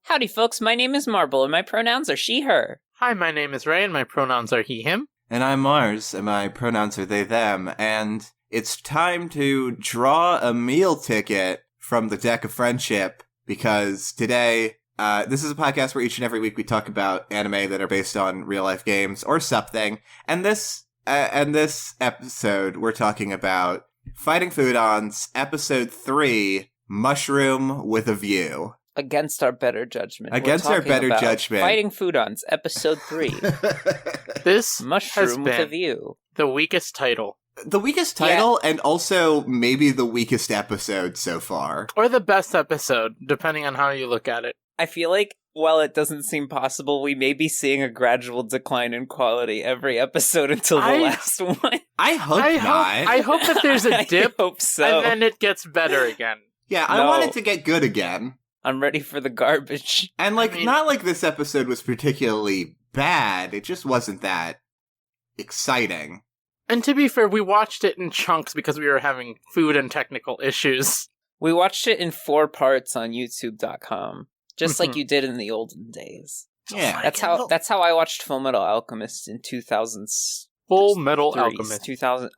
Howdy, folks. My name is Marble, and my pronouns are she, her. Hi, my name is Ray, and my pronouns are he, him. And I'm Mars, and my pronouns are they, them. And it's time to draw a meal ticket from the deck of friendship, because today, this is a podcast where each and every week we talk about anime that are based on real-life games or something. And this episode, we're talking about Fighting Foodons, Episode 3, Mushroom with a View. Against our better judgment. Against our better judgment. Fighting Foodons, Episode 3. This Mushroom with a View. The weakest title. The weakest title, and also maybe the weakest episode so far. Or the best episode, depending on how you look at it. I feel like, while it doesn't seem possible, we may be seeing a gradual decline in quality every episode until the last one. I hope not. I hope that there's a dip, I hope so. and then it gets better again. Yeah, I want it to get good again. I'm ready for the garbage. And, not like this episode was particularly bad, it just wasn't that exciting. And to be fair, we watched it in chunks because we were having food and technical issues. We watched it in 4 parts on YouTube.com, just like you did in the olden days. Yeah. That's how I watched Full Metal Alchemist in 2000. Full Metal Alchemist. 2000.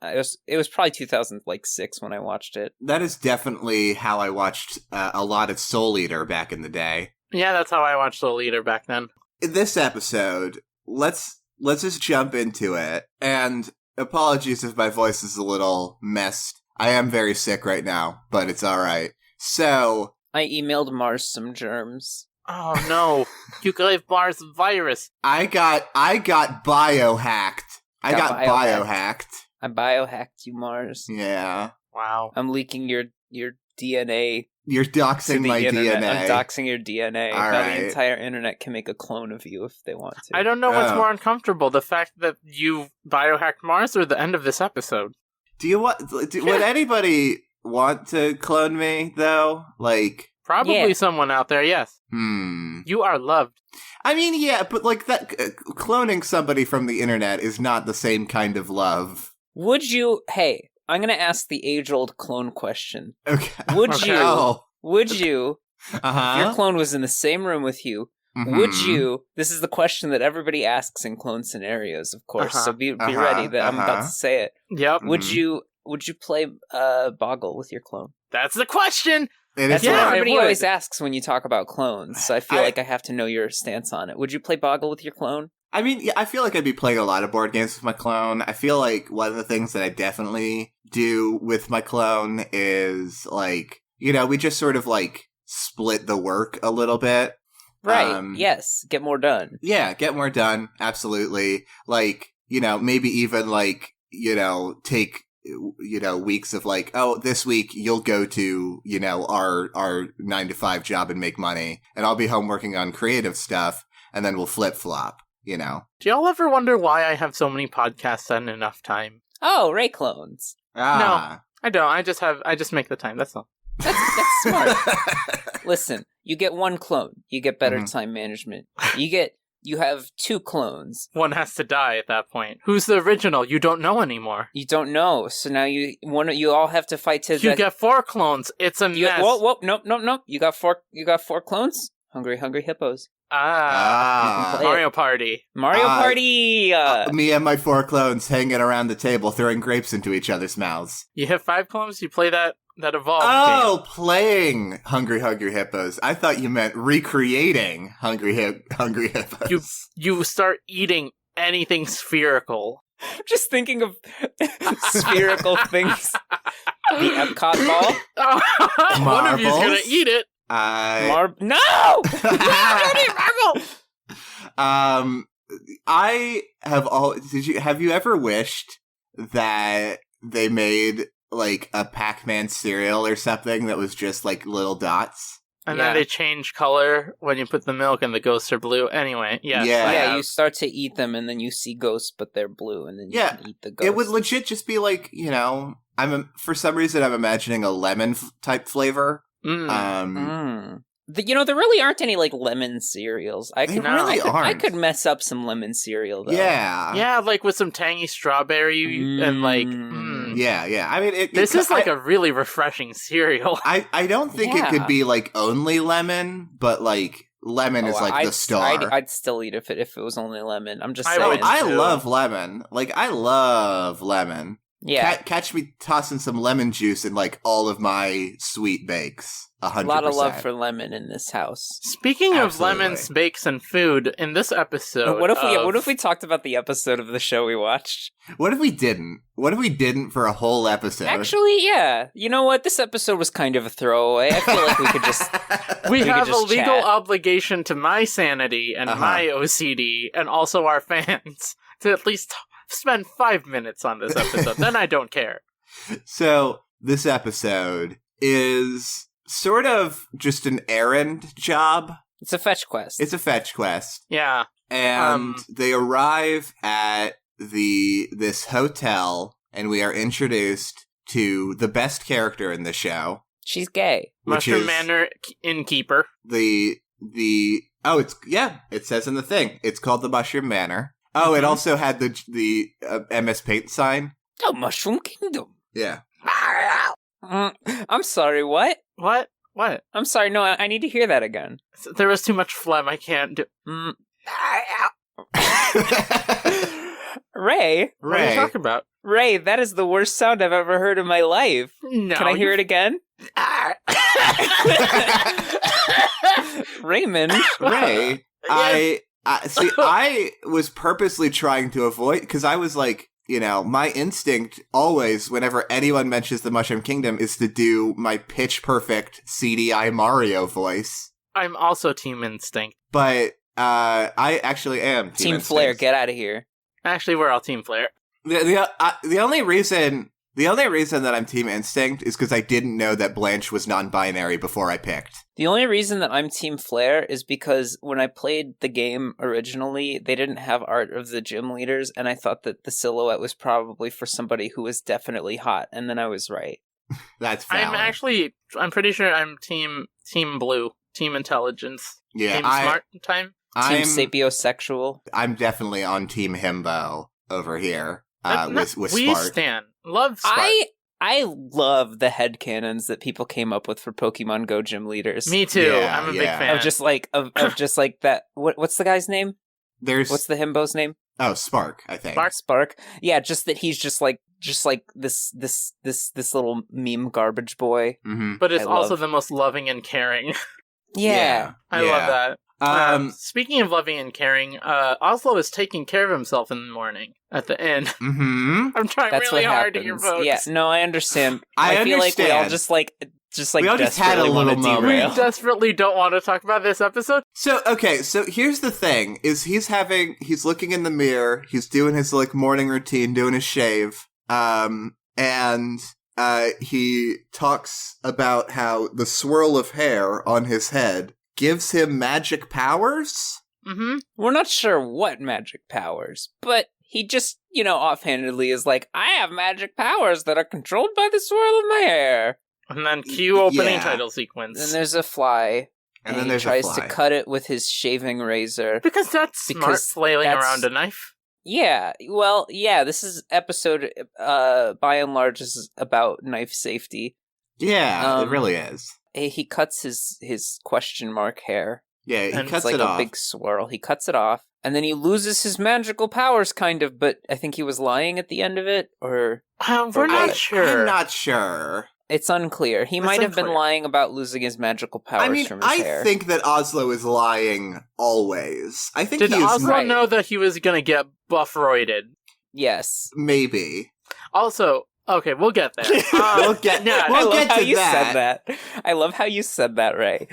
It was probably 2006 when I watched it. That is definitely how I watched a lot of Soul Eater back in the day. Yeah, that's how I watched Soul Eater back then. In this episode, let's just jump into it. And apologies if my voice is a little messed. I am very sick right now, but it's all right. So I emailed Mars some germs. Oh no! You gave Mars a virus. I got biohacked. I got biohacked. I biohacked you, Mars. Yeah. Wow. I'm leaking your DNA. You're doxing my internet. DNA. I'm doxing your DNA. All now right. the entire internet can make a clone of you if they want to. I don't know what's more uncomfortable, the fact that you biohacked Mars or the end of this episode. Would anybody want to clone me, though? Probably someone out there, yes. You are loved. I mean, yeah, but that cloning somebody from the internet is not the same kind of love. Would you? Hey, I'm gonna ask the age-old clone question. Okay. Would you? Uh-huh. If your clone was in the same room with you, would you? This is the question that everybody asks in clone scenarios, of course. So be ready that I'm about to say it. Yep. Would you play Boggle with your clone? That's the question. That's what everybody always asks when you talk about clones. So I feel like I have to know your stance on it. Would you play Boggle with your clone? I mean, yeah, I feel like I'd be playing a lot of board games with my clone. I feel like one of the things that I definitely do with my clone is, we just sort of, split the work a little bit. Right, yes. Get more done. Yeah, get more done. Absolutely. Maybe even, take weeks of this week you'll go to, our 9-to-5 job and make money, and I'll be home working on creative stuff, and then we'll flip-flop, Do y'all ever wonder why I have so many podcasts and enough time? Oh, Ray clones. No, I don't. I just make the time, that's all. That's smart. Listen, you get one clone, you get better time management. You have 2 clones. One has to die at that point. Who's the original? You don't know anymore. You don't know, so now you all have to fight to. You get 4 clones. It's a mess. Whoa, nope. You got 4 clones. Hungry hippos. Mario Party. Mario Party. Me and my 4 clones hanging around the table, throwing grapes into each other's mouths. You have 5 clones. You play that evolved game. Playing Hungry Hippos. I thought you meant recreating Hungry Hippos. You start eating anything spherical. I'm just thinking of spherical things. The Epcot ball. One of you's gonna eat it. No! Don't eat marble! I have you ever wished that they made a Pac-Man cereal or something that was just little dots? And then they change color when you put the milk and the ghosts are blue. Anyway, yes. Yeah, you start to eat them and then you see ghosts, but they're blue, and then you can eat the ghosts. It would legit just be for some reason I'm imagining a lemon type flavor. There really aren't any lemon cereals. I could mess up some lemon cereal though. Yeah, with some tangy strawberry and Yeah. I mean, this is a really refreshing cereal. I don't think it could be only lemon, but lemon is like the star. I'd still eat if it was only lemon. I'm just I saying. would I too. love lemon. Like, I love lemon. Yeah. Catch me tossing some lemon juice in, like, all of my sweet bakes. 100%. A lot of love for lemon in this house. Speaking Absolutely. of lemons, bakes, and food, in this episode, What if we talked about the episode of the show we watched? What if we didn't? What if we didn't for a whole episode? Actually, yeah. You know what? This episode was kind of a throwaway. I feel like we could just... we have just a legal chat. obligation to my sanity and my OCD, and also our fans, to at least spend 5 minutes on this episode. Then I don't care. So, this episode is sort of just an errand job. It's a fetch quest. It's a fetch quest. Yeah. And they arrive at this hotel, and we are introduced to the best character in the show. She's gay. Which Mushroom is Manor innkeeper. it says in the thing, it's called the Mushroom Manor. Oh, it also had the MS Paint sign. Oh, Mushroom Kingdom. Yeah. I'm sorry, what? What? I'm sorry, no, I need to hear that again. There was too much phlegm. I can't do. Ray, What are you talking about? Ray, that is the worst sound I've ever heard in my life. No. Can I hear it again? Raymond. Ray, I was purposely trying to avoid, because I was like, you know, my instinct always, whenever anyone mentions the Mushroom Kingdom, is to do my pitch perfect CDI Mario voice. I'm also Team Instinct. But I actually am Team Instinct. Flare, get out of here. Actually, we're all Team Flare. The only reason that I'm Team Instinct is because I didn't know that Blanche was non-binary before I picked. The only reason that I'm Team Flare is because when I played the game originally, they didn't have art of the gym leaders, and I thought that the silhouette was probably for somebody who was definitely hot, and then I was right. That's valid. I'm pretty sure I'm Team Blue, Team Intelligence. Yeah, Team Smart time. Team sapiosexual. I'm definitely on Team Himbo over here with we Spark. stand. Love Spark. I love the headcanons that people came up with for Pokemon Go gym leaders. Me too. Yeah, I'm a big fan. Of just like that. What's the guy's name? What's the himbo's name? Oh, Spark, I think. Spark. Yeah, just that he's just like this little meme garbage boy. Mm-hmm. But it's also the most loving and caring. Yeah. I love that. Speaking of loving and caring, Oslo is taking care of himself in the morning at the inn. Mm-hmm. I'm trying That's really what hard happens. to hear folks. Yeah, no, I understand. I feel like we all understand. just We all just had a little moment. derail. We desperately don't want to talk about this episode. So here's the thing, is he's looking in the mirror, he's doing his, like, morning routine, doing his shave, and he talks about how the swirl of hair on his head gives him magic powers? Mm-hmm. We're not sure what magic powers, but he just, offhandedly is like, I have magic powers that are controlled by the swirl of my hair. And then cue opening title sequence. Then there's a fly. And then he there's tries a fly. to cut it with his shaving razor. Because that's smart, flailing around a knife. Yeah, well, yeah, this is episode, by and large, is about knife safety. Yeah, it really is. He cuts his question mark hair. Yeah, he cuts like it off. A big swirl. He cuts it off, and then he loses his magical powers, kind of, but I think he was lying at the end of it, or... We're not sure. I'm not sure. It's unclear. He might have been lying about losing his magical powers from his hair. I think that Oslo is lying always. I think Did he is Oslo know that he was going to get buff-roided? Yes. Maybe. Also, okay, we'll get there. We'll get to that. Said that. I love how you said that, Ray.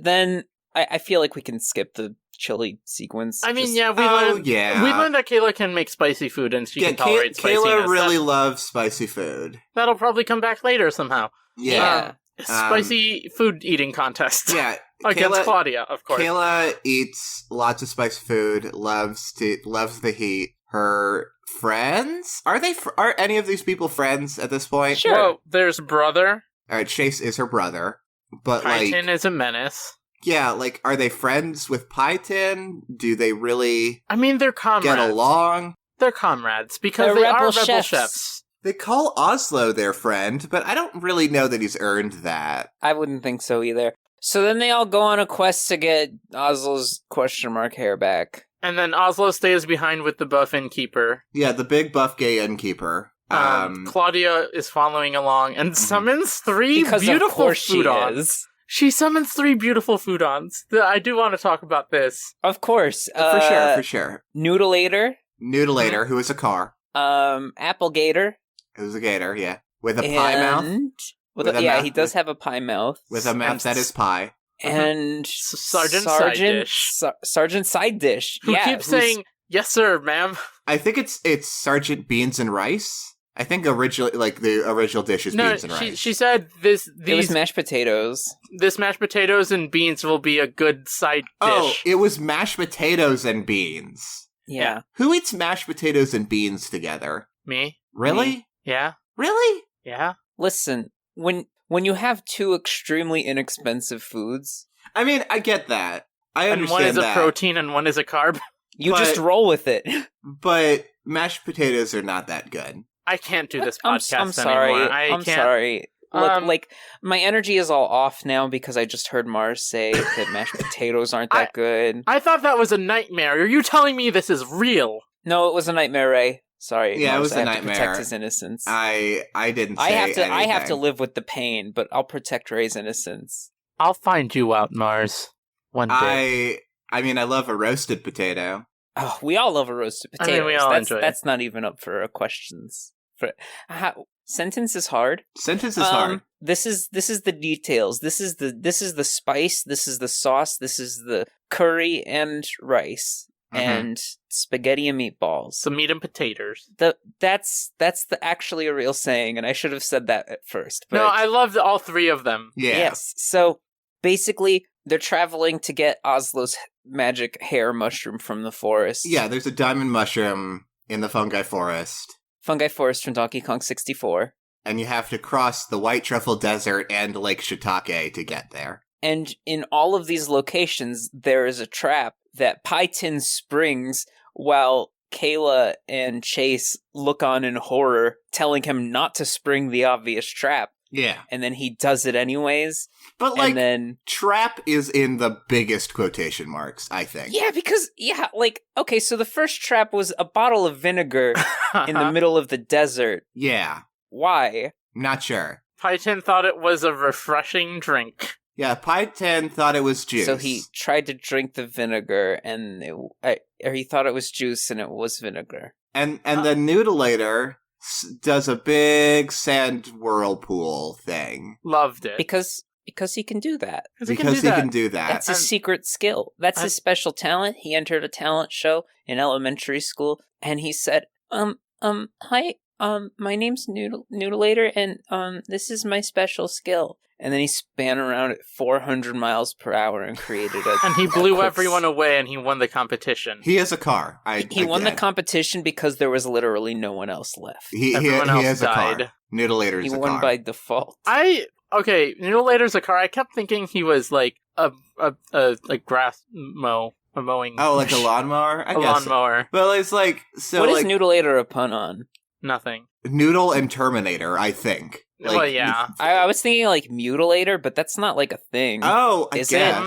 Then I feel like we can skip the chili sequence. I mean, Just- we learned that Kayla can make spicy food and she can tolerate spiciness. Kayla really loves spicy food. That'll probably come back later somehow. Yeah. Spicy food eating contest. Yeah. Against Claudia, of course. Kayla eats lots of spicy food, loves the heat. Her friends? Are any of these people friends at this point? Sure. Well, there's brother. Alright, Chase is her brother. But Python is a menace. Yeah, are they friends with Python? Do they really they're comrades. get along? They're comrades because they are rebel chefs. They call Oslo their friend, but I don't really know that he's earned that. I wouldn't think so either. So then they all go on a quest to get Oslo's question mark hair back. And then Oslo stays behind with the buff innkeeper. Yeah, the big buff gay innkeper. Claudia is following along and summons three Because beautiful of course Foodons. She summons 3 beautiful Foodons. I do want to talk about this. Of course. For sure. Noodleator. Noodleator, who is a car. Applegator. Who's a gator, yeah. With a pie mouth. He does have a pie mouth. With a mouth that is pie. And Sergeant Side Dish. Sergeant Side Dish. Who keeps saying, yes sir, ma'am. I think it's Sergeant Beans and Rice. I think originally, the original dish is beans and rice. She said it was mashed potatoes. This mashed potatoes and beans will be a good side dish. Oh, it was mashed potatoes and beans. Yeah. Who eats mashed potatoes and beans together? Me. Really? Me. Yeah. Really? Yeah. Listen, when you have 2 extremely inexpensive foods... I mean, I get that. I understand that. And one is a protein and one is a carb. You just roll with it. But mashed potatoes are not that good. I can't do this podcast I'm sorry. anymore. I'm sorry. Look, my energy is all off now because I just heard Mars say that mashed potatoes aren't that good. I thought that was a nightmare. Are you telling me this is real? No, it was a nightmare, Ray. Sorry. Yeah, Mars, it was I a have nightmare. To protect his innocence. I didn't say anything. I have to live with the pain, but I'll protect Ray's innocence. I'll find you out, Mars. One day. I mean, I love a roasted potato. Oh, we all love a roasted potato. I mean, we all enjoy it. That's not even up for questions. Sentence is hard. Sentence is hard. This is the details. This is the spice. This is the sauce. This is the curry and rice and spaghetti and meatballs. Some meat and potatoes. That's actually a real saying, and I should have said that at first. But no, I loved all 3 of them. Yeah. Yes. So basically, they're traveling to get Oslo's magic hair mushroom from the forest. Yeah, there's a diamond mushroom in the fungi forest. Fungi Forest from Donkey Kong 64. And you have to cross the White Truffle Desert and Lake Shiitake to get there. And in all of these locations, there is a trap that Pie Tin springs while Kayla and Chase look on in horror, telling him not to spring the obvious trap. Yeah. And then he does it anyways. But, trap is in the biggest quotation marks, I think. Yeah, because, okay, so the first trap was a bottle of vinegar in the middle of the desert. Yeah. Why? Not sure. Python thought it was a refreshing drink. Yeah, Python thought it was juice. So he tried to drink the vinegar, and he thought it was juice, and it was vinegar. And the Noodleator does a big sand whirlpool thing. Loved it. Because he can do that. Because he can do that. That's his secret skill. That's his special talent. He entered a talent show in elementary school, and he said, hi, my name's Noodleator, and this is my special skill. And then he span around at 400 miles per hour and created a... And he blew everyone away, and he won the competition. He is a car. He won the competition because there was literally no one else left. Everyone else has died. A car. Noodleator's a car. He won by default. Okay, Noodleator's a car. I kept thinking he was like a grass mowing. Oh, like a lawnmower? I guess. Lawnmower. Well, it's like... So what is Noodleator a pun on? Nothing. Noodle and Terminator, I think. Well, yeah. I was thinking like mutilator, but that's not like a thing. Oh, I guess.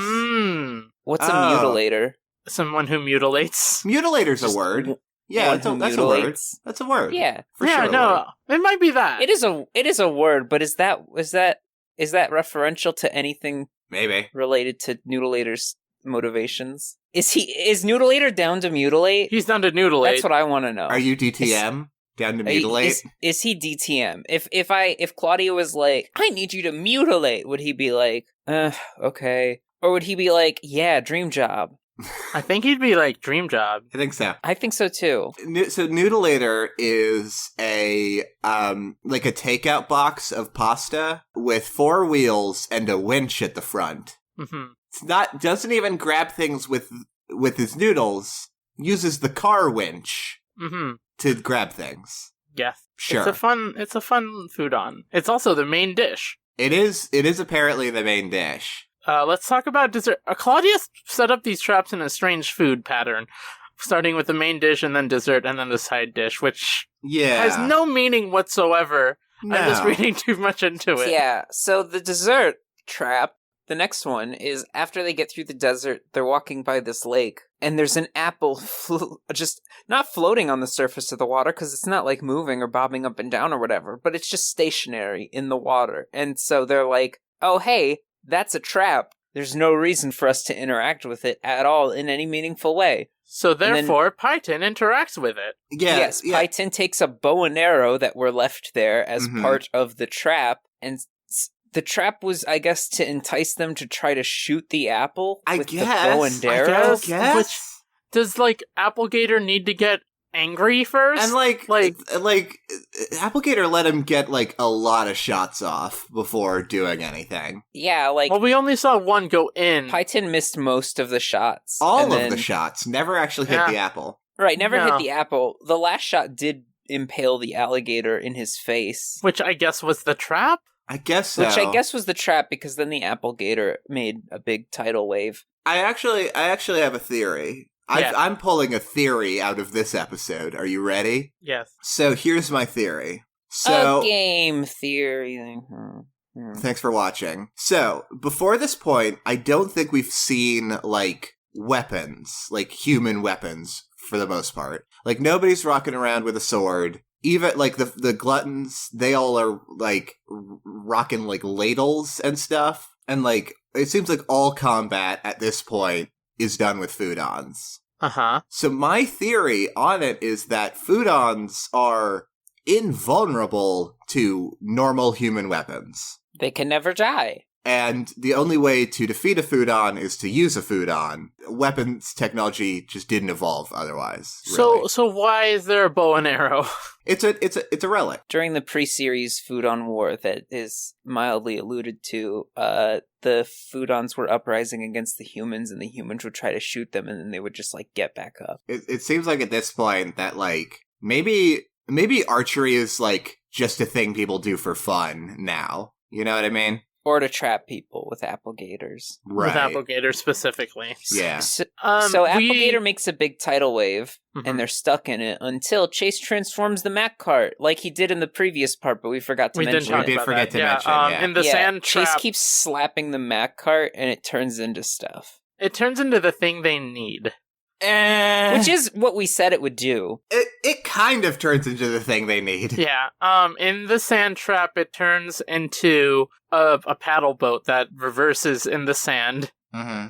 What's a mutilator? Someone who mutilates. Mutilator's a word. Yeah, that's a word. That's a word. Yeah. For sure. No, it might be that. It is a word, but is that referential to anything maybe related to Noodleator's motivations? Is Noodleator down to mutilate? He's down to mutilate. That's what I want to know. Are you DTM? Down to mutilate? Is he DTM? If Claudia was like, I need you to mutilate, would he be like, okay? Or would he be like, yeah, dream job? I think he'd be like, dream job. I think so. I think so too. So Noodleator is a takeout box of pasta with 4 wheels and a winch at the front. Mm-hmm. Doesn't even grab things with his noodles. Uses the car winch. Mm-hmm. To grab things. Yes. Sure. It's a fun Foodon. It's also the main dish. It is apparently the main dish. Let's talk about dessert. Claudia set up these traps in a strange food pattern, starting with the main dish and then dessert and then the side dish, which has no meaning whatsoever. No. I'm just reading too much into it. Yeah, so the dessert trap The next one is after they get through the desert, they're walking by this lake, and there's an apple just not floating on the surface of the water because it's not like moving or bobbing up and down or whatever, but it's just stationary in the water. And so they're like, oh, hey, that's a trap. There's no reason for us to interact with it at all in any meaningful way. So therefore, Python interacts with it. Yeah, yes, Python takes a bow and arrow that were left there as part of the trap, and the trap was, I guess, to entice them to try to shoot the apple with the bow and arrow. I guess. Which, does, Applegator need to get angry first? And, Applegator let him get, a lot of shots off before doing anything. Yeah, Well, we only saw one go in. Python missed most of the shots. All of the shots. Never actually hit the apple. Right, never hit the apple. The last shot did impale the alligator in his face. Which I guess was the trap? I guess so. Which I guess was the trap, because then the Applegator made a big tidal wave. I actually have a theory. Yeah. I'm pulling a theory out of this episode. Are you ready? Yes. So here's my theory. So, a game theory. Thanks for watching. So, before this point, I don't think we've seen, weapons, human weapons, for the most part. Nobody's rocking around with a sword. Even, the gluttons, they all are, rocking, ladles and stuff. And, it seems like all combat at this point is done with Foodons. Uh-huh. So my theory on it is that Foodons are invulnerable to normal human weapons. They can never die. And the only way to defeat a Foodon is to use a Foodon. Weapons technology just didn't evolve otherwise. Really. So why is there a bow and arrow? It's a relic. During the pre-series Foodon War that is mildly alluded to, the Foodons were uprising against the humans, and the humans would try to shoot them, and then they would just get back up. It seems like at this point that maybe archery is just a thing people do for fun now. You know what I mean? Or to trap people with Applegators. Right. With Applegator specifically. Yeah. So Applegator makes a big tidal wave, and they're stuck in it until Chase transforms the Mac cart, like he did in the previous part, but we forgot to mention it. We did forget to mention in the sand trap. Chase keeps slapping the Mac cart, and it turns into stuff. It turns into the thing they need. Which is what we said it would do. It kind of turns into the thing they need. Yeah. In the sand trap, it turns into a paddle boat that reverses in the sand,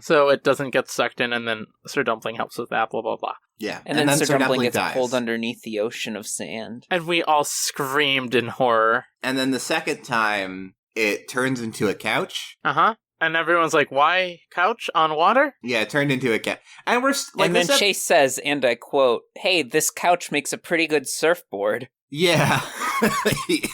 so it doesn't get sucked in, and then Sir Dumpling helps with that, blah, blah, blah. Yeah. And then Sir Dumpling gets pulled underneath the ocean of sand. And we all screamed in horror. And then the second time, it turns into a couch. Uh-huh. And everyone's like, why couch on water? Yeah, it turned into a couch. And and then Chase says, and I quote, hey, this couch makes a pretty good surfboard. Yeah,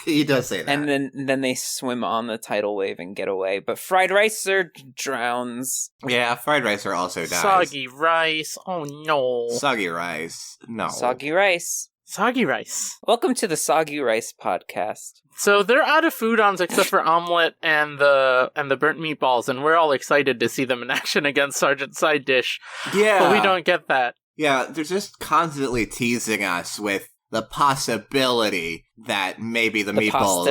he does say that. And then they swim on the tidal wave and get away. But Fried Ricer drowns. Yeah, Fried Ricer also dies. Soggy rice. Oh, no. Soggy rice. No. Soggy rice. Soggy rice. Welcome to the Soggy Rice podcast. So they're out of Foodons except for Omelette and the burnt meatballs, and we're all excited to see them in action against Sergeant Side Dish. Yeah. But we don't get that. Yeah, they're just constantly teasing us with the possibility that maybe the meatballs...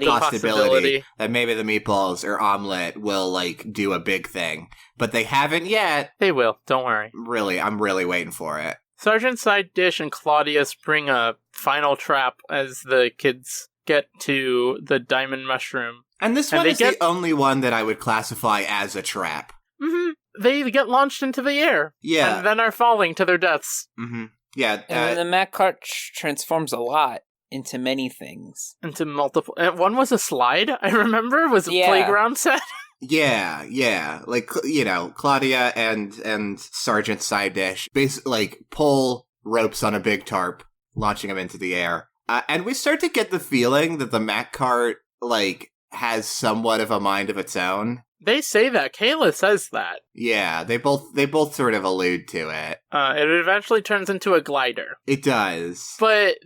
possibility that maybe the meatballs or Omelette will, do a big thing. But they haven't yet. They will, don't worry. Really, I'm really waiting for it. Sergeant Side Dish and Claudius bring a final trap as the kids get to the diamond mushroom. And this one is the only one that I would classify as a trap. Mm-hmm. They get launched into the air. Yeah. And then are falling to their deaths. Mm-hmm. Yeah. And the Mac cart transforms a lot into many things. Into multiple... one was a slide, I remember, was a playground set. Yeah. Claudia and Sergeant Side Dish basically, pull ropes on a big tarp, launching them into the air. And we start to get the feeling that the Mac cart, has somewhat of a mind of its own. They say that. Kayla says that. Yeah, they both sort of allude to it. It eventually turns into a glider. It does. But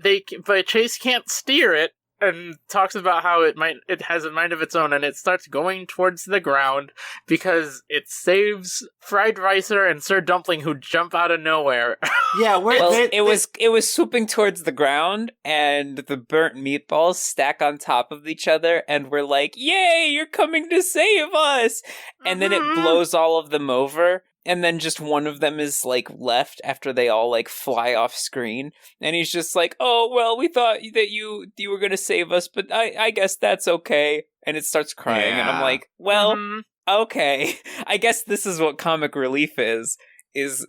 Chase can't steer it, and talks about how it has a mind of its own, and it starts going towards the ground because it saves Fried Ricer and Sir Dumpling, who jump out of nowhere. Yeah, it was swooping towards the ground, and the burnt meatballs stack on top of each other, and we're like, "Yay, you're coming to save us!" And then it blows all of them over. And then just one of them is, like, left after they all, like, fly off screen. And he's just like, "Oh, well, we thought that you were gonna save us, but I guess that's okay." And it starts crying, and I'm like, well, okay. I guess this is what comic relief is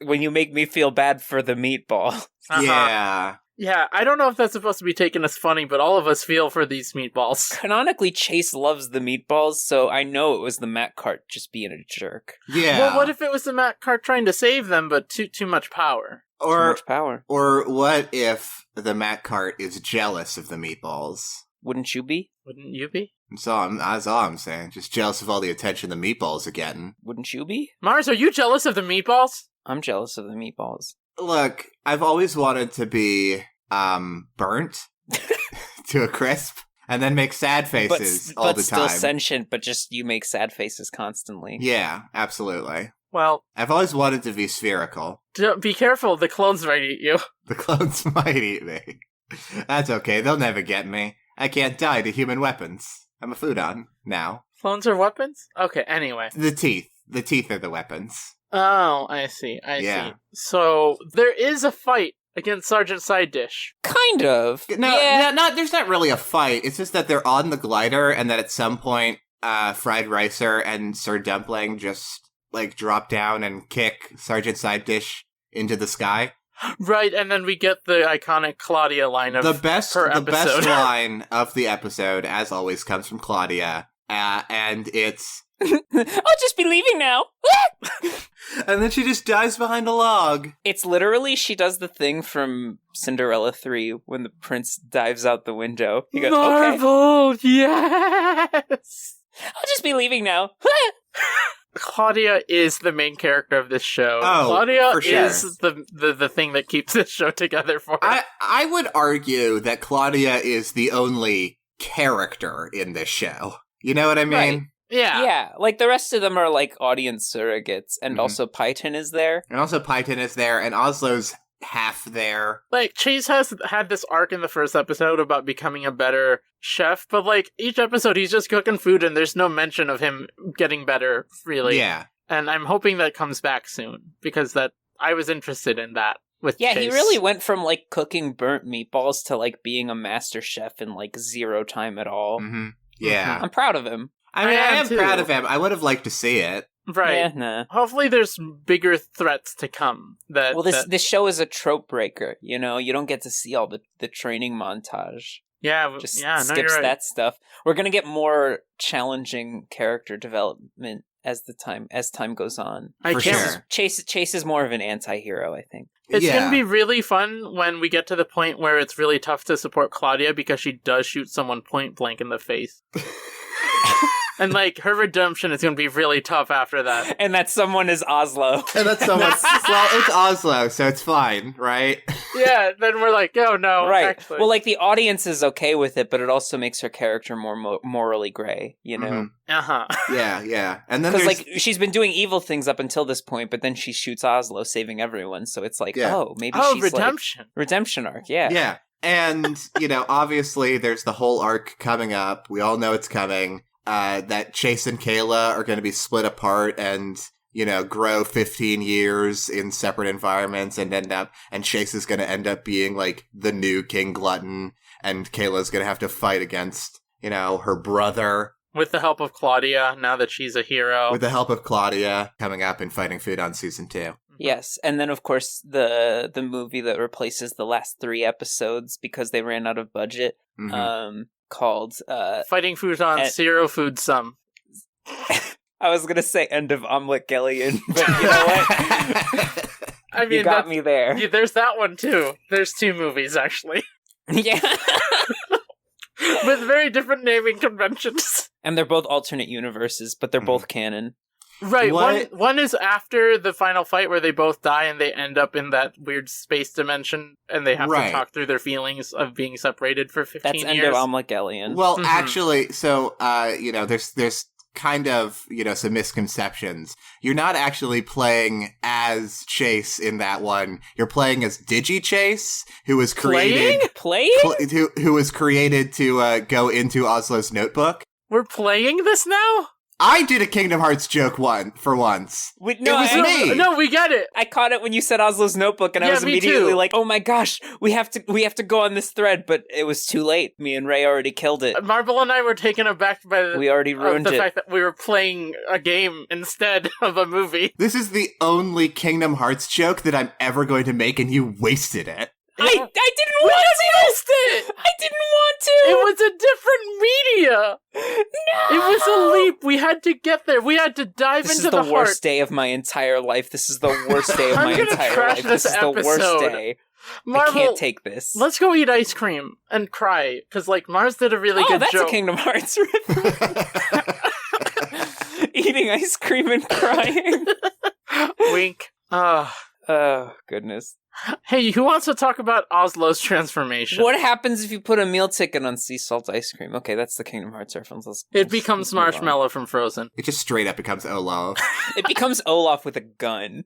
when you make me feel bad for the meatball. Yeah. Yeah, I don't know if that's supposed to be taken as funny, but all of us feel for these meatballs. Canonically, Chase loves the meatballs, so I know it was the Matt Cart just being a jerk. Yeah. Well, what if it was the Matt Cart trying to save them, but too much power? Too much power. Or what if the Matt Cart is jealous of the meatballs? Wouldn't you be? Wouldn't you be? That's all I'm saying. Just jealous of all the attention the meatballs are getting. Wouldn't you be? Mars, are you jealous of the meatballs? I'm jealous of the meatballs. Look, I've always wanted to be burnt to a crisp and then make sad faces all the time. But still sentient, but just you make sad faces constantly. Yeah, absolutely. Well, I've always wanted to be spherical. Be careful, the clones might eat you. The clones might eat me. That's okay, they'll never get me. I can't die to human weapons. I'm a Foodon now. Clones are weapons? Okay, anyway. The teeth. The teeth are the weapons. Oh, I see. See. So, there is a fight against Sergeant Side Dish. Kind of. There's not really a fight. It's just that they're on the glider, and that at some point, Fried Ricer and Sir Dumpling just, like, drop down and kick Sergeant Side Dish into the sky. Right, and then we get the iconic Claudia line of the best episode. line of the episode, as always, comes from Claudia, and it's... I'll just be leaving now. And then she just dives behind a log. It's literally, she does the thing from Cinderella 3 when the prince dives out the window. He goes, Marvel, okay. Yes! I'll just be leaving now. Claudia is the main character of this show. Oh, Claudia for sure. is the thing that keeps this show together for us. I would argue that Claudia is the only character in this show. You know what I mean? Right. Yeah. Yeah, like the rest of them are like audience surrogates, and also Python is there. And Oslo's half there. Like, Chase has had this arc in the first episode about becoming a better chef, but like, each episode he's just cooking food and there's no mention of him getting better, really. Yeah. And I'm hoping that comes back soon, because I was interested in that with Chase. He really went from like cooking burnt meatballs to like being a master chef in like 0 time at all. Mm-hmm. Yeah. I'm proud of him. I mean, I am proud of him. I would have liked to see it. Right. Yeah, nah. Hopefully there's bigger threats to come. This show is a trope breaker, you know? You don't get to see all the training montage. Yeah, Just skips skips that stuff. We're going to get more challenging character development as time goes on. Chase is more of an anti-hero, I think. It's going to be really fun when we get to the point where it's really tough to support Claudia because she does shoot someone point blank in the face. And, like, her redemption is going to be really tough after that. And that someone is Oslo. And that's someone... well, it's Oslo, so it's fine, right? Yeah, then we're like, oh, no, right. Actually. Well, like, the audience is okay with it, but it also makes her character more morally gray, you know? Mm-hmm. Uh-huh. Yeah. And then because, like, she's been doing evil things up until this point, but then she shoots Oslo, saving everyone, so it's like, maybe she's, redemption. Like... Redemption arc, yeah. Yeah, and, you know, obviously there's the whole arc coming up. We all know it's coming. That Chase and Kayla are going to be split apart and, you know, grow 15 years in separate environments and Chase is going to end up being, like, the new King Glutton, and Kayla's going to have to fight against, you know, her brother. With the help of Claudia, now that she's a hero. With the help of Claudia, coming up in Fighting Foodons Season 2. Yes, and then, of course, the movie that replaces the last 3 episodes because they ran out of budget, called Fighting Foodons Zero Food Sum. I was gonna say End of Omelet Gillian, but you know what? I mean, you got me there. Yeah, there's that one too. There's 2 movies actually. Yeah. With very different naming conventions. And they're both alternate universes, but they're both canon. Right, What? one is after the final fight where they both die and they end up in that weird space dimension and they have Right. to talk through their feelings of being separated for 15 That's years. Ender Almagelian. Well, Mhm. actually, so, there's kind of, some misconceptions. You're not actually playing as Chase in that one. You're playing as Digi-Chase, who was created... Playing? Who was created to go into Oslo's notebook. We're playing this now? I did a Kingdom Hearts joke for once. No, It was me. No, we get it. I caught it when you said Oslo's Notebook, and I Yeah, was me immediately too. like, "Oh my gosh, we have to go on this thread." But it was too late. Me and Ray already killed it. Marble and I were taken aback by We already ruined the it. fact that we were playing a game instead of a movie. This is the only Kingdom Hearts joke that I'm ever going to make, and you wasted it. I didn't want to. Missed it. I didn't want to. It was a different media. No. It was a leap. We had to get there. We had to dive This into is the heart. worst day of my entire life. This is the worst day of I'm my gonna entire trash life. this This is the worst episode. day. Marvel, I can't take this. let's go eat ice cream and cry because, like, Mars did a really Oh, good that's joke. a Kingdom Hearts reference. Eating ice cream and crying. Wink. Oh, goodness. Hey, who wants to talk about Oslo's transformation? What happens if you put a meal ticket on sea salt ice cream? Okay, that's the Kingdom Hearts reference. It becomes move on. Marshmallow from Frozen. It just straight up becomes Olaf. It becomes Olaf with a gun.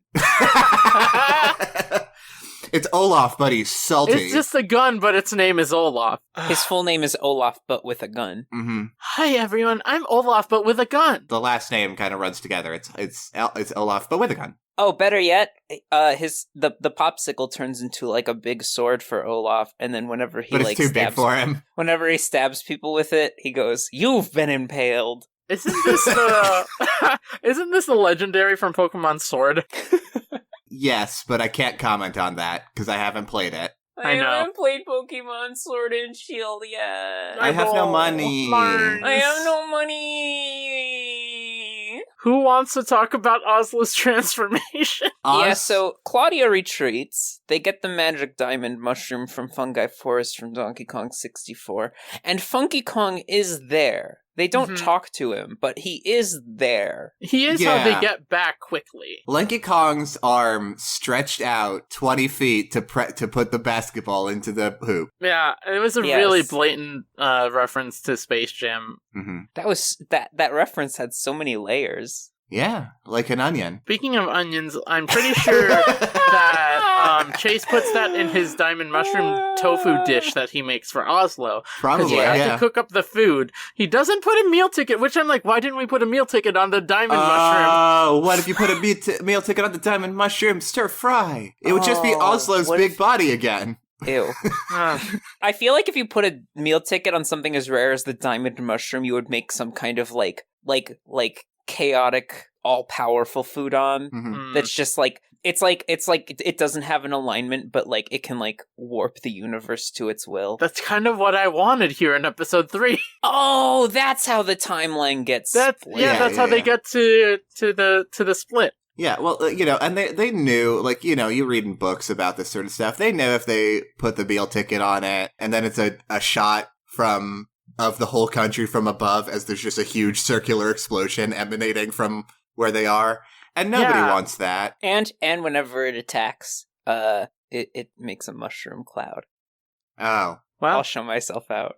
It's Olaf, but he's salty. It's just a gun, but its name is Olaf. His full name is Olaf, but with a gun. Mm-hmm. Hi everyone, I'm Olaf, but with a gun. The last name kind of runs together. It's Olaf, but with a gun. Oh, better yet, the popsicle turns into like a big sword for Olaf, and then whenever he But it's like too big stabs, for him. whenever he stabs people with it, he goes, "You've been impaled." Isn't this the isn't this the legendary from Pokemon Sword? Yes, but I can't comment on that because I haven't played it. I know. haven't played Pokemon Sword and Shield yet. I have no money. Mars. I have no money. Who wants to talk about Oslo's transformation? Yeah, so Claudia retreats. They get the magic diamond mushroom from Fungi Forest from Donkey Kong 64. And Funky Kong is there. They don't Mhm. talk to him, but he is there. He is how Yeah. they get back quickly. Lanky Kong's arm stretched out 20 feet to put the basketball into the hoop. Yeah, it was a Yes. really blatant reference to Space Jam. Mm-hmm. That reference had so many layers. Yeah, like an onion. Speaking of onions, I'm pretty sure that Chase puts that in his diamond mushroom tofu dish that he makes for Oslo. Because Probably, he has yeah. to cook up the food. He doesn't put a meal ticket, which I'm like, why didn't we put a meal ticket on the diamond mushroom? Oh, what if you put a meal ticket on the diamond mushroom stir fry? It would just be Oh, Oslo's what big if- body again. Ew. Ugh. I feel like if you put a meal ticket on something as rare as the diamond mushroom, you would make some kind of like chaotic, all-powerful food on. Mhm. Mm. That's just like it doesn't have an alignment, but like it can like warp the universe to its will. That's kind of what I wanted here in episode 3. Oh, that's how the timeline gets. That's split. that's how they get to the split. Yeah, well, and they knew, like, you read in books about this sort of stuff. They know if they put the meal ticket on it, and then it's a shot of the whole country from above as there's just a huge circular explosion emanating from where they are. And nobody Yeah. wants that. And whenever it attacks, it makes a mushroom cloud. Oh. Well, I'll show myself out.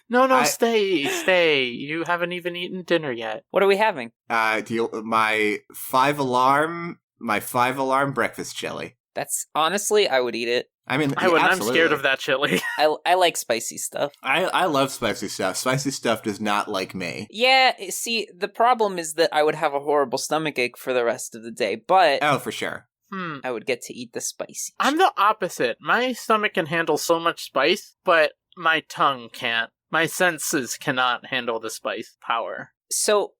no, I- stay. You haven't even eaten dinner yet. What are we having? My 5-alarm breakfast chili. That's honestly, I would eat it. I mean, I wouldn't. I'm absolutely. scared of that chili. I like spicy stuff. I love spicy stuff. Spicy stuff does not like me. Yeah, see, the problem is that I would have a horrible stomachache for the rest of the day, but Oh, for sure. I would get to eat the spicy. I'm the opposite. My stomach can handle so much spice, but my tongue can't. My senses cannot handle the spice power. So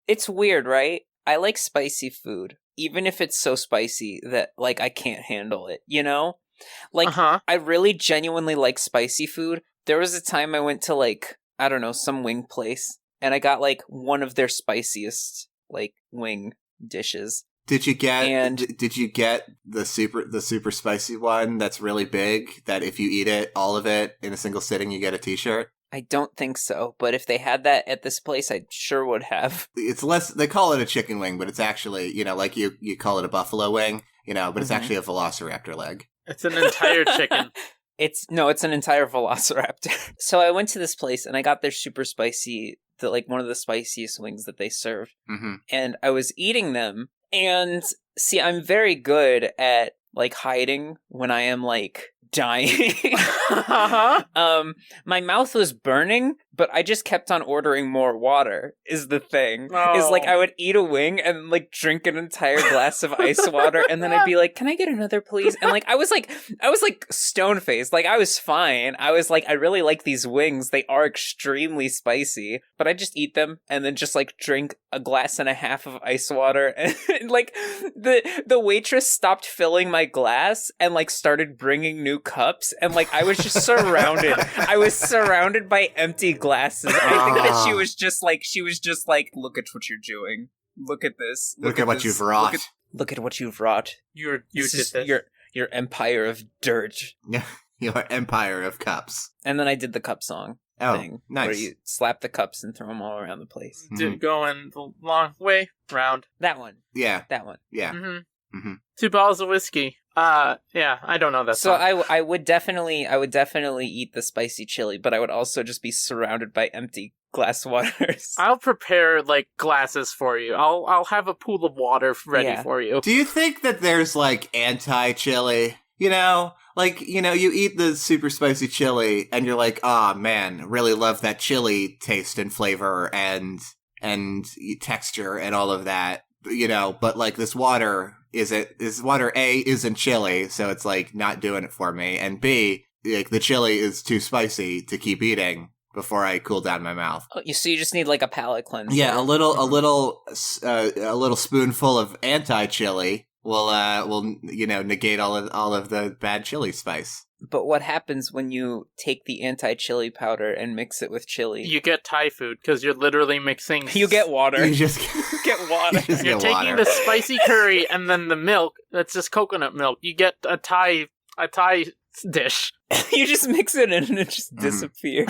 it's weird, right? I like spicy food, even if it's so spicy that like I can't handle it, you know? Like Uh-huh. I really genuinely like spicy food. There was a time I went to like, I don't know, some wing place and I got like one of their spiciest like wing dishes. Did you get And- did you get the super spicy one that's really big that if you eat it all of it in a single sitting you get a t-shirt? I don't think so, but if they had that at this place, I sure would have. It's less, they call it a chicken wing, but it's actually, like you call it a buffalo wing, but it's actually a velociraptor leg. It's an entire chicken. It's an entire velociraptor. So I went to this place and I got their super spicy, one of the spiciest wings that they served. Mm-hmm. And I was eating them. And see, I'm very good at hiding when I am dying. My mouth was burning, but I just kept on ordering more water, is the thing. Oh. Is I would eat a wing and drink an entire glass of ice water, and then I'd be like, can I get another please? And I was stone faced. I was fine. I was I really like these wings. They are extremely spicy, but I just eat them and then just drink a glass and a half of ice water. And the waitress stopped filling my glass and started bringing new cups, and I was just surrounded. I was surrounded by empty glasses. I think that she was just look at what you're doing. Look at this. Look at what you've wrought. Look at what you've wrought. You did this. Your empire of dirt. Your empire of cups. And then I did the cup song thing. Nice. Where you slap the cups and throw them all around the place. Going the long way round. That one. Yeah. That one. Yeah. Mm-hmm. Mm-hmm. 2 bottles of whiskey. Yeah, I don't know that So song. I would definitely eat the spicy chili, but I would also just be surrounded by empty glass waters. I'll prepare glasses for you. I'll have a pool of water ready for you. Do you think that there's anti-chili? You eat the super spicy chili and you're like, oh man, really love that chili taste and flavor and texture and all of that. But this water isn't chili, so it's not doing it for me. And B, the chili is too spicy to keep eating before I cool down my mouth. Oh, so you just need a palate cleanser. Yeah, a little spoonful of anti-chili will negate all of the bad chili spice. But what happens when you take the anti-chili powder and mix it with chili? You get Thai food because you're literally mixing. You get water. You just get water. You're taking the spicy curry and then the milk. That's just coconut milk. You get a Thai dish. You just mix it in and it just disappears.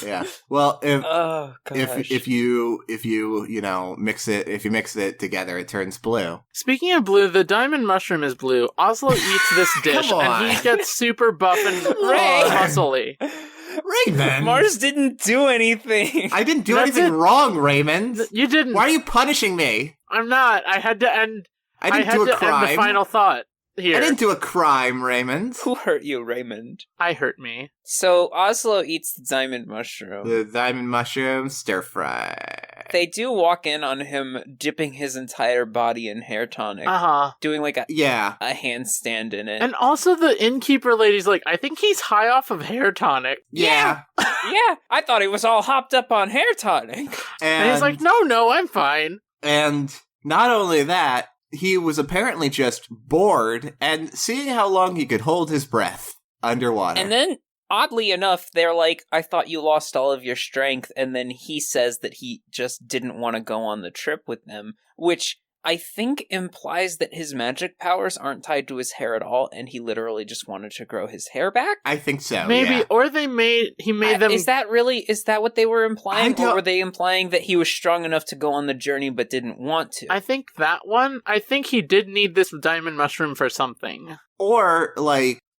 Yeah. Well, if you mix it together, it turns blue. Speaking of blue, the diamond mushroom is blue. Oslo eats this dish and he gets super buff and muscly. Raymond, Mars didn't do anything. I didn't do anything wrong, Raymond. You didn't. Why are you punishing me? I'm not. I had to end. I didn't do a crime. End the final thought. Here. I didn't do a crime, Raymond. Who hurt you, Raymond? I hurt me. So Oslo eats the diamond mushroom. The diamond mushroom stir fry. They do walk in on him dipping his entire body in hair tonic. Doing a handstand in it. And also the innkeeper lady's I think he's high off of hair tonic. Yeah. Yeah. I thought he was all hopped up on hair tonic. And he's like, no, I'm fine. And not only that, he was apparently just bored and seeing how long he could hold his breath underwater. And then, oddly enough, they're like, I thought you lost all of your strength. And then he says that he just didn't want to go on the trip with them, which I think implies that his magic powers aren't tied to his hair at all, and he literally just wanted to grow his hair back? I think so, maybe, yeah. Or he made them... Is that what they were implying? Or were they implying that he was strong enough to go on the journey but didn't want to? I think that one. I think he did need this diamond mushroom for something. Or,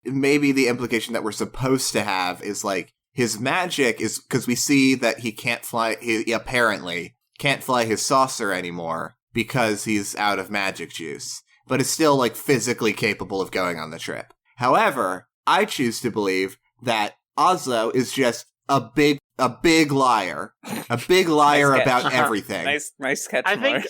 maybe the implication that we're supposed to have is, his magic is... Because we see that he can't fly... He apparently can't fly his saucer anymore because he's out of magic juice, but is still, physically capable of going on the trip. However, I choose to believe that Oslo is just a big liar. A big liar about everything. Nice catch,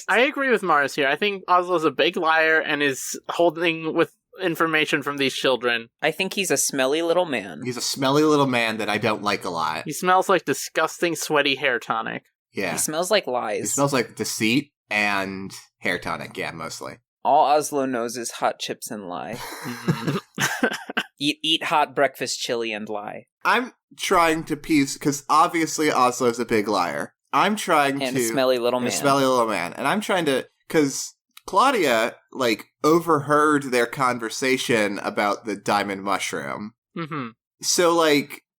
I agree with Mars here. I think Oslo's a big liar and is holding with information from these children. I think he's a smelly little man. He's a smelly little man that I don't like a lot. He smells like disgusting, sweaty hair tonic. Yeah. He smells like lies. He smells like deceit and hair tonic, yeah, mostly. All Oslo knows is hot chips and lie. Eat hot breakfast chili and lie. I'm trying to piece, because obviously Oslo's a big liar. I'm trying and to... a smelly little man. A smelly little man. And I'm trying to... Because Claudia, overheard their conversation about the diamond mushroom. Mm-hmm. So,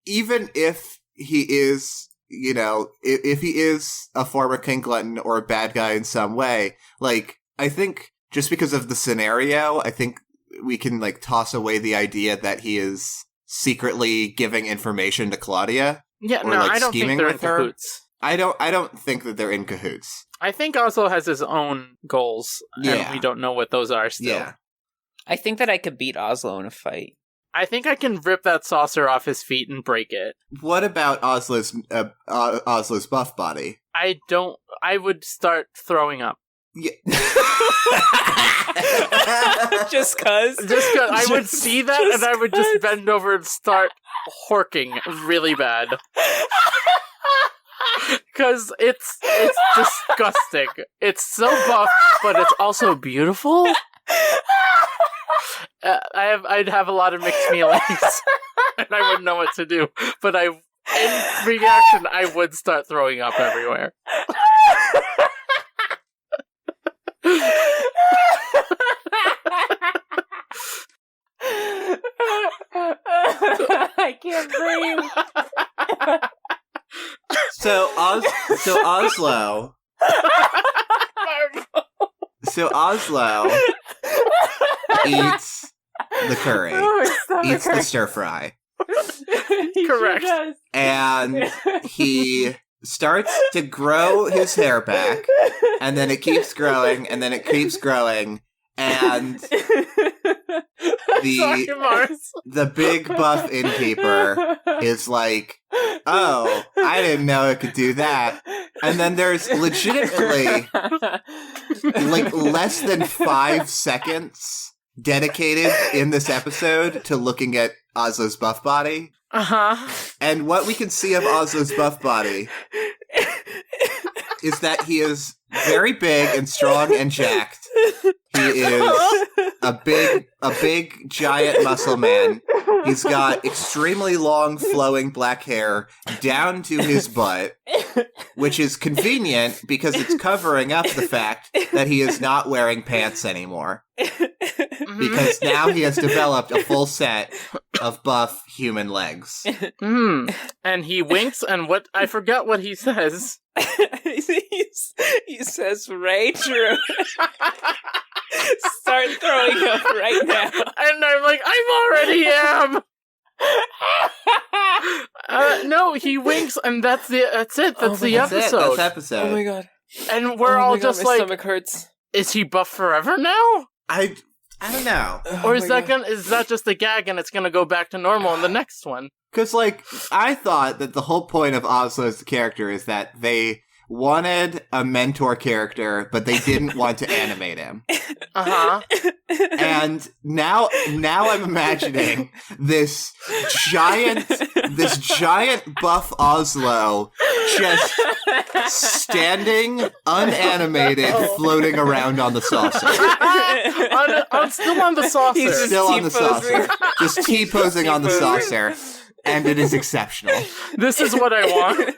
even if he is, you know, if he is a former king glutton or a bad guy in some way, like, I think just because of the scenario, I think we can, like, toss away the idea that he is secretly giving information to Claudia. Yeah, or, no, like, I don't think scheming they're in with her. cahoots. I don't think that they're in cahoots. I think Oslo has his own goals, and we don't know what those are still. Yeah. I think that I could beat Oslo in a fight. I think I can rip that saucer off his feet and break it. What about Oslo's buff body? I would start throwing up. Yeah. Just cause? Just cause I would see that and I would just bend over and start horking really bad. Because it's disgusting. It's so buff, but it's also beautiful. I'd have a lot of mixed feelings, and I wouldn't know what to do. But in reaction, I would start throwing up everywhere. I can't breathe. So Oslo. So Oslo eats the curry, eats the stir fry. Correct. Sure And he starts to grow his hair back, and then it keeps growing, and then it keeps growing, and the big buff innkeeper is like, oh, I didn't know it could do that. And then there's legitimately like less than 5 seconds dedicated in this episode to looking at Oslo's buff body. Uh-huh. And what we can see of Oslo's buff body is that he is very big and strong and jacked. He is a big giant muscle man. He's got extremely long flowing black hair down to his butt, which is convenient because it's covering up the fact that he is not wearing pants anymore. Because now he has developed a full set of buff human legs. And he winks, and I forgot what he says. He says, Ray Drew. Start throwing up right now. And I'm like, I already am! No, he winks, and that's it. That's the episode. That's episode. Oh my god. And we're all just like, my stomach hurts. Is he buff forever now? I don't know. Or is that just a gag and it's gonna go back to normal in the next one? Because, like, I thought that the whole point of Oslo as the character is that they wanted a mentor character, but they didn't want to animate him. Uh-huh. And now I'm imagining this giant buff Oslo just standing unanimated, floating around on the saucer. I'm still on the saucer. He's just Still on the T-posing. saucer. Just T-posing on the saucer. And it is exceptional. This is what I want.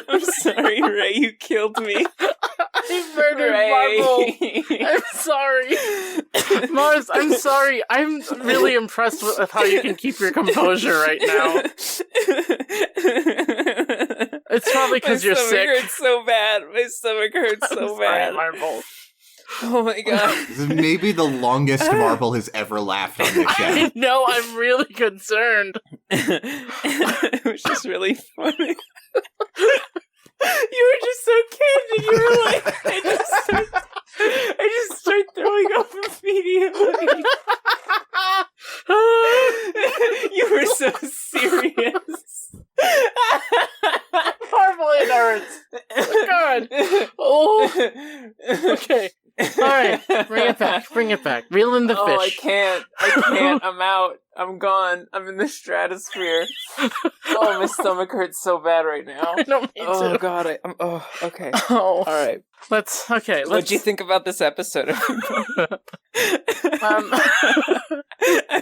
I'm sorry, Ray, you killed me. I murdered Marvel. I'm sorry. Mars, I'm sorry. I'm really impressed with how you can keep your composure right now. It's probably because you're sick. My stomach hurts so bad. My stomach hurts so bad. Marvel. Oh my god. This is maybe the longest Marvel has ever laughed on this show. I know, I'm really concerned. It was just really funny. You were just so candid. You were like, I just start throwing up immediately. You were so serious. Marvel, it hurts. Oh, God. Oh. Okay. Alright, bring it back. Reel in the fish. Oh, I can't. I'm out. I'm gone. I'm in the stratosphere. Oh, my stomach hurts so bad right now. No, me Oh too. god, okay. Oh. Alright. What'd you think about this episode? I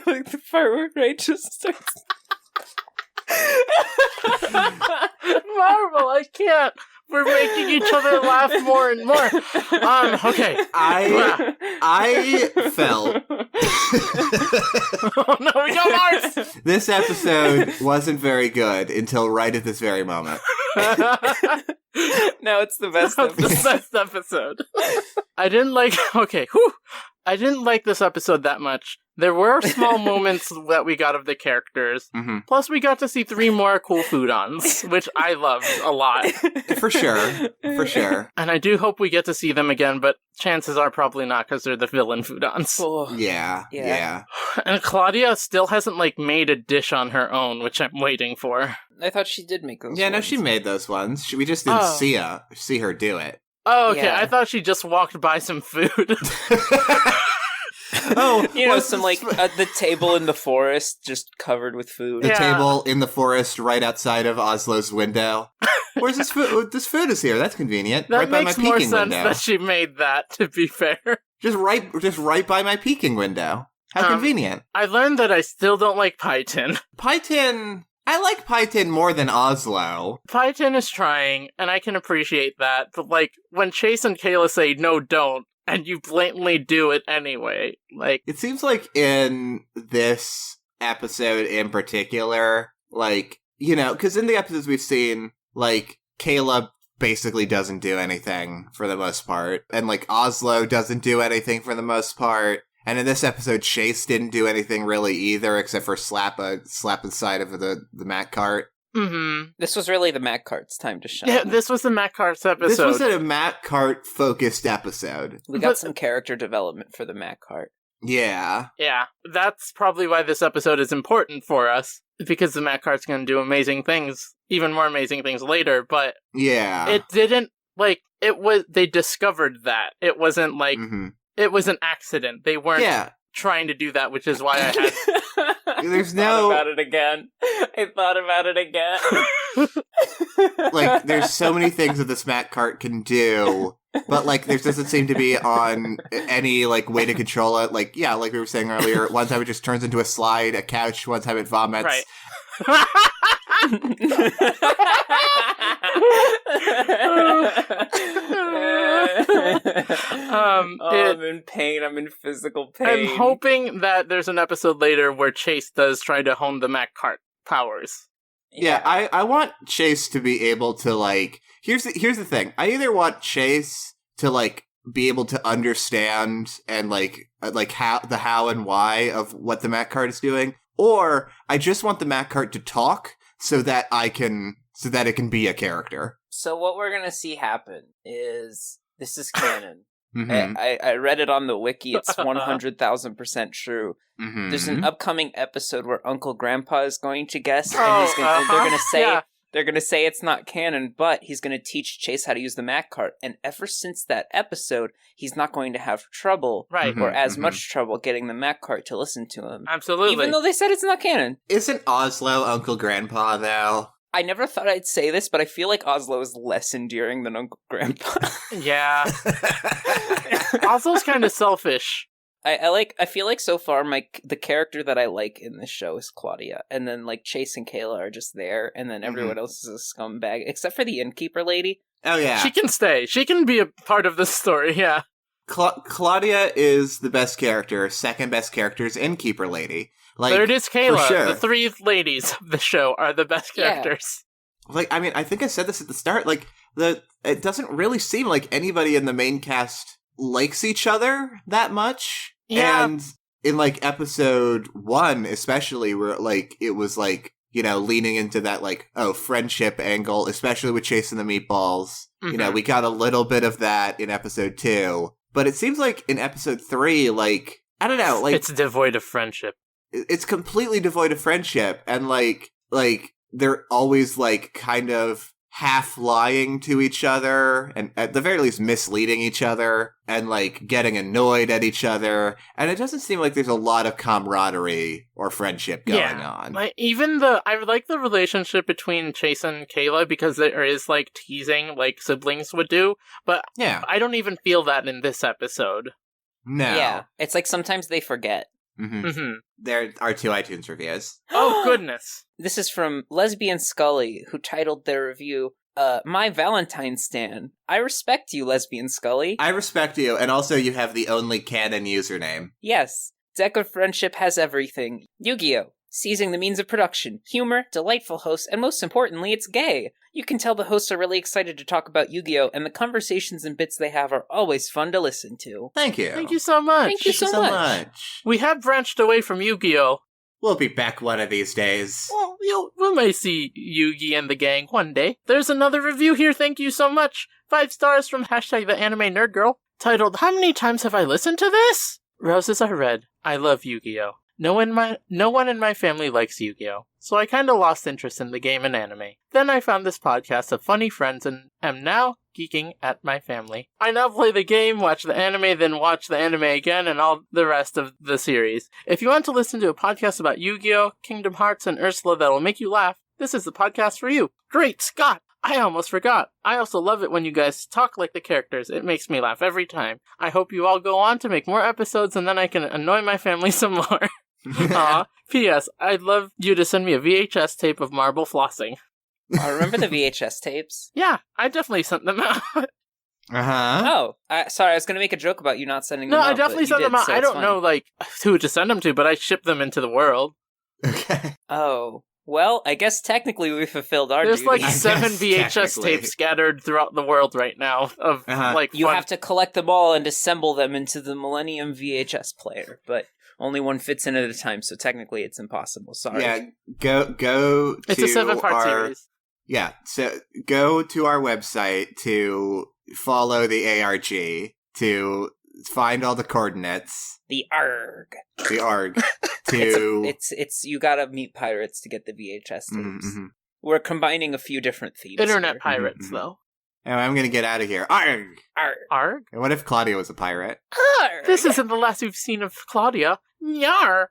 like the part where Rachel starts. Marvel, I can't. We're making each other laugh more and more. Okay. I felt Oh no, we got Mars! this episode wasn't very good until right at this very moment. No, it's the best That's the episode. best episode. I didn't like... Okay, whew. I didn't like this episode that much. There were small moments that we got of the characters. Mm-hmm. Plus, we got to see 3 more cool Foodons, which I loved a lot. For sure. For sure. And I do hope we get to see them again, but chances are probably not because they're the villain Foodons. Oh, Yeah. And Claudia still hasn't, made a dish on her own, which I'm waiting for. I thought she did make those. Yeah, no, ones. she made those ones. We just didn't Oh. see her do it. Oh, okay. Yeah. I thought she just walked by some food. Oh, You know, what's some this- the table in the forest just covered with food. the Yeah. table in the forest right outside of Oslo's window. Where's this food? This food is here. That's convenient. That right by my makes more peeking sense window. that she made that, to be fair. Just right by my peeking window. How convenient. I learned that I still don't like Python. Python. I like Python more than Oslo. Python is trying, and I can appreciate that, but, when Chase and Kayla say, no, don't, and you blatantly do it anyway, It seems like in this episode in particular, because in the episodes we've seen, Caleb basically doesn't do anything for the most part, and, Oslo doesn't do anything for the most part, and in this episode, Chase didn't do anything really either, except for slap the side of the Mac cart. mm-hmm. This was really the Mac Cart's time to shine. Yeah, this was the Matt Carts episode. This was a Mac cart-focused episode. We got some character development for the Mac Cart. Yeah. Yeah, that's probably why this episode is important for us, because the Matt Cart's gonna do amazing things, even more amazing things later, but Yeah. it didn't, they discovered that. It wasn't Mhm. it was an accident. They weren't Yeah. trying to do that, which is why I had... There's I thought no- about it again. I thought about it again. There's so many things that this Mac cart can do, but there doesn't seem to be on any way to control it. Like we were saying earlier, one time it just turns into a slide, a couch, one time it vomits. Right. I'm in pain. I'm in physical pain. I'm hoping that there's an episode later where Chase does try to hone the Mac Cart powers. Yeah, I want Chase to be able to here's the thing. I either want Chase to be able to understand and how and why of what the Mac cart is doing, or I just want the Mac cart to talk so that it can be a character. So what we're gonna see happen is this is canon. Mm-hmm. I read it on the wiki. It's 100,000% true. Mm-hmm. There's an upcoming episode where Uncle Grandpa is going to guess, and Oh, they're gonna say it's not canon, but he's gonna teach Chase how to use the Mac cart. And ever since that episode, he's not going to have trouble, Right. or as Mhm. much trouble getting the Mac cart to listen to him. Absolutely. Even though they said it's not canon. Isn't Oslo Uncle Grandpa though? I never thought I'd say this, but I feel like Oslo is less endearing than Uncle Grandpa. Yeah. Oslo's kind of selfish. I feel like so far the character that I like in this show is Claudia, and then Chase and Kayla are just there, and then everyone else is a scumbag except for the innkeeper lady. Oh yeah, She can stay. She can be a part of the story, yeah. Claudia is the best character. Second best character is Innkeeper Lady. Third is Kayla. for sure. The 3 ladies of the show are the best Yeah. characters. I think I said this at the start. It doesn't really seem like anybody in the main cast likes each other that much. Yeah. And in episode 1, especially, where it was leaning into that friendship angle, especially with chasing the meatballs. Mhm. We got a little bit of that in episode 2, but it seems like in episode 3, I don't know, it's devoid of friendship. it's completely devoid of friendship, and they're always kind of half lying to each other, and at the very least misleading each other, and getting annoyed at each other, and it doesn't seem like there's a lot of camaraderie or friendship going on. I like the relationship between Chase and Kayla because there is teasing like siblings would do, but Yeah. I don't even feel that in this episode. No. Yeah, it's sometimes they forget. Mm-hmm. Mm-hmm. There are 2 iTunes reviews. Oh goodness. This is from Lesbian Scully, who titled their review, My Valentine stan. I respect you, lesbian Scully. I respect you, and also you have the only canon username. Yes, Deck of Friendship has everything. Yu-Gi-Oh! Seizing the means of production, humor, delightful hosts, and most importantly, it's gay. You can tell the hosts are really excited to talk about Yu-Gi-Oh! And the conversations and bits they have are always fun to listen to. Thank you. Thank you so much. Thank you so much. We have branched away from Yu-Gi-Oh! We'll be back one of these days. Well, we may see Yugi and the gang one day. There's another review here, thank you so much. 5 stars from #TheAnimeNerdGirl, titled, "How many times have I listened to this?" Roses are red. I love Yu-Gi-Oh! No one in my family likes Yu-Gi-Oh! So I kinda lost interest in the game and anime. Then I found this podcast of funny friends and am now geeking at my family. I now play the game, watch the anime, then watch the anime again, and all the rest of the series. If you want to listen to a podcast about Yu-Gi-Oh!, Kingdom Hearts, and Ursula that'll make you laugh, this is the podcast for you. Great Scott! I almost forgot. I also love it when you guys talk like the characters. It makes me laugh every time. I hope you all go on to make more episodes and then I can annoy my family some more. Aw. P.S. I'd love you to send me a VHS tape of marble flossing. Oh, remember the VHS tapes? Yeah, I definitely sent them out. Uh-huh. Oh, sorry, I was going to make a joke about you not sending No, them out. I definitely sent them out. I don't know, who to send them to, but I ship them into the world. Okay. Oh, well, I guess technically we fulfilled our There's duty. 7 guess VHS technically. tapes scattered throughout the world right now of, You fun. have to collect them all and assemble them into the Millennium VHS player, but only one fits in at a time, so technically it's impossible. Sorry. Yeah, go to It's a 7-part series. Yeah, so go to our website to follow the ARG, to find all the coordinates. The ARG. The ARG. To... It's you gotta meet pirates to get the VHS tapes. Mm-hmm. We're combining a few different themes. Internet here. pirates, though. Anyway, I'm gonna get out of here. ARG! Arg. Arg? And what if Claudia was a pirate? Arg. This isn't the last we've seen of Claudia. Nyar!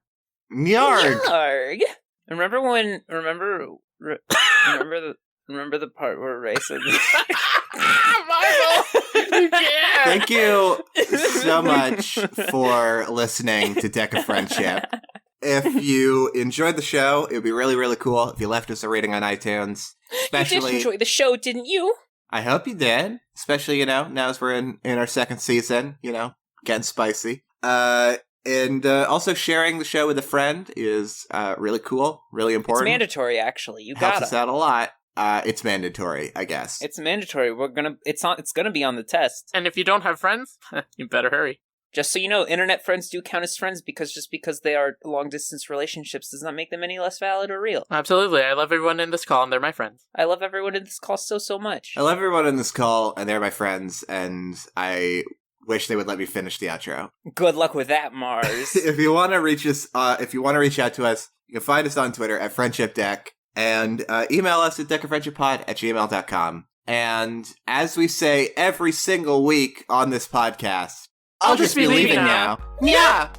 Nyarg! Yarg. Remember when? Remember the part where Ray said, Marvel! You can't! Thank you so much for listening to Deck of Friendship. If you enjoyed the show, it would be really, really cool if you left us a rating on iTunes. Especially, "You did enjoy the show, didn't you?" I hope you did. Especially, now as we're in our second season, getting spicy. And also sharing the show with a friend is really cool, really important. It's mandatory, actually. You Helps gotta. us out a lot. It's mandatory, I guess. It's mandatory. It's gonna be on the test. And if you don't have friends, you better hurry. Just so you know, internet friends do count as friends just because they are long distance relationships does not make them any less valid or real. Absolutely. I love everyone in this call, and they're my friends. I love everyone in this call so much. I love everyone in this call, and they're my friends, and I wish they would let me finish the outro. Good luck with that, Mars. If you want to reach us, if you want to reach out to us, you can find us on Twitter at FriendshipDeck, and email us at deckofriendshippod@gmail.com. And as we say every single week on this podcast, I'll just be leaving now. Yeah!